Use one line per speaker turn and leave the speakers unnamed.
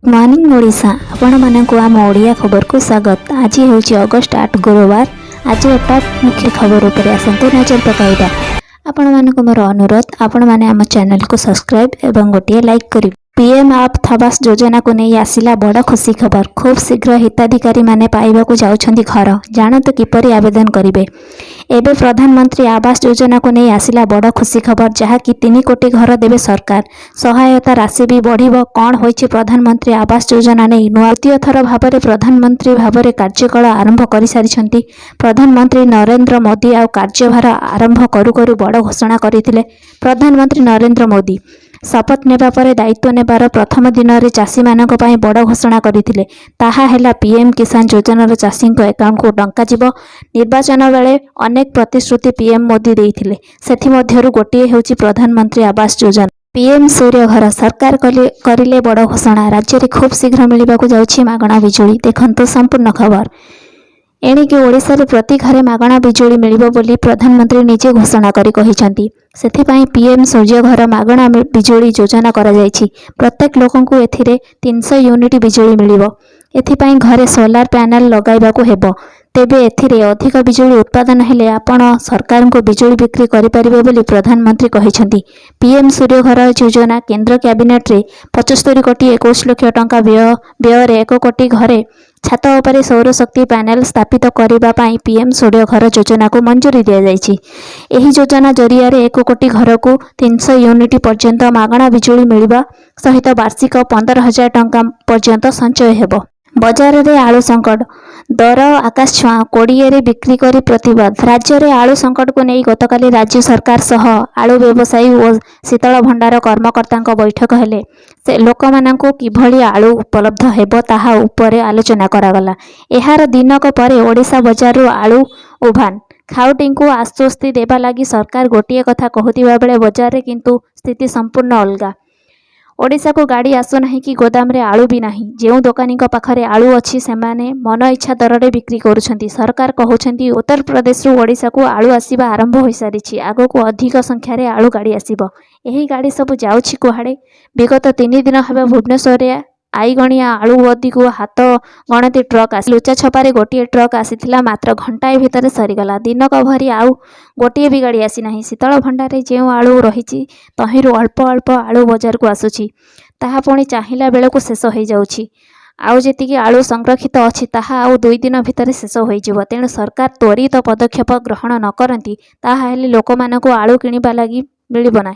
Morning Odisha आपण मानकु आम ओडिया खबर को स्वागत। आज हूँ अगस्ट 8 गुरुवार। आज टॉप मुख्य खबर उपर आसतु नजर पकाइबा। आपण मानक मोर अनुरोध आपण माने आम चैनल को सब्सक्राइब एवं गोटे लाइक करी। पीएम आवास योजना को नहीं आसिला बड़ खुशी खबर। खूब शीघ्र हिताधिकारी माने पाइबा को जाउछंदी घर। जानतु किपरि आवेदन करिवे। एबे प्रधानमंत्री आवास योजना को नहीं आसिला बड़ खुशी खबर जहाँ कि 3 कोटी घर देवे सरकार। सहायता राशि भी बढ़िबो। कौन होइछि प्रधानमंत्री आवास योजना नहीं नुआ द्वितीय थर भाव प्रधानमंत्री भाव कार्यकाल आरंभ कर सारी। प्रधानमंत्री नरेंद्र मोदी आ कार्यभार आरंभ करू करू बड़ घोषणा करथिले। प्रधानमंत्री नरेंद्र मोदी शपथ नेबा परे दायित्व नेबार प्रथम दिन में चाषी मानक पई बड़ घोषणा करथिले। ताहा हेला पीएम किसान योजनार चाषी अकाउंट को टंका जिवो। निर्वाचन बेले अनेक प्रतिश्रुति पीएम मोदी देइथिले। सेथि मध्यरु गोटिए हेउछि प्रधानमंत्री आवास योजना। पीएम सूर्य घर सरकार करिले बड़ घोषणा। राज्य में खूब शीघ्र मिलवाक जाउछि मागणा बिजुली। देखंतु संपूर्ण खबर। एणिकी ओडिशा रे प्रति घरे मागणा बिजुली मिलिबो बोली प्रधानमंत्री निजे घोषणा करी कहिसंती। सेथिपाई पीएम सूर्य घर मागणा बिजुली योजना करा जायछि। प्रत्येक लोकंकु एथिरे 300 यूनिट बिजुली मिलिबो। एथिपाई घरे सोलार पैनल लगाइबाकू हेबो। तेबे एथिरे अधिक बिजुली उत्पादन हेले आपण सरकार को बिजुली बिक्री करि परिबे बोली प्रधानमंत्री कहिसंती। पीएम सूर्य घर योजना केंद्र कैबिनेट रे 75 कोटी 21 लाख टंका व्यय रे 1 कोटी घरे छात उपरे सौर शक्ति पैनल स्थापित करने पाई पीएम सूर्य घर योजना को मंजूरी दि जाइछि। एही योजना जरिया रे 1 कोटी घर को 300 यूनिट पर्यंत मागणा बिजुली मिलिबा सहित वार्षिक 15,000 टंका पर्यंत संचय हेबो। बजार रे आलू संकट दर आकाश छुआ कोड़िए रे बिक्री करी प्रतिवाद। राज्य में आलू संकट को नहीं गतकाली राज्य सरकार सह आलू व्यवसायी और शीतल भंडार कर्मकर्ता बैठक हेले। से लोक मानकु किभली आलू उपलब्ध हेबो ताहा उपरे आलोचना करागला। एहार दिनक परे ओडिशा बजार आलू उभान खाउटी को आश्वस्ति देवा लगी सरकार गोटे कथा कहूथिबा बेले बजार रे किंतु स्थिति संपूर्ण अलगा। ओडिशा को गाड़ी आसुना कि गोदाम रे आलू भी नहीं। जो दोकानी पाखरे आलू अच्छी से मन इच्छा दर रे बिक्री करुछंती। सरकार कहउछंती उत्तर प्रदेश रु ओडिशा को आलू आसीबा आरंभ हो सारिछि। आगो को अधिक संख्यार आलू गाड़ी आसीबो। एही गाड़ी सब जाउछि कुहाड़े। विगत 3 दिन हेबा भुवनेश्वर रे आईगणिया आलू गदी को हाथ गणति ट्रक आसी लुचा छपारे गोटे ट्रक आसीथिला। मात्र घंटाए भितर सरीगला। दिनक भरी आउ गोटे भी गाड़ी आसी नहीं। शीतल भंडार जो आलू रही तहिंरु अल्प अल्प आलू बजार को आसुछि। ताहा पुणी चाहिला बेले को शेष हो जाउछि। आउ जेतिकी आलू संरक्षित अच्छी ताहा आउ 2 दिन भितर शेष हो जिवो। तेणु सरकार त्वरित पदक्षेप ग्रहण न करंती ताहा हेले लोक मानकु आलू किनिबा लागि मिलिबो ना।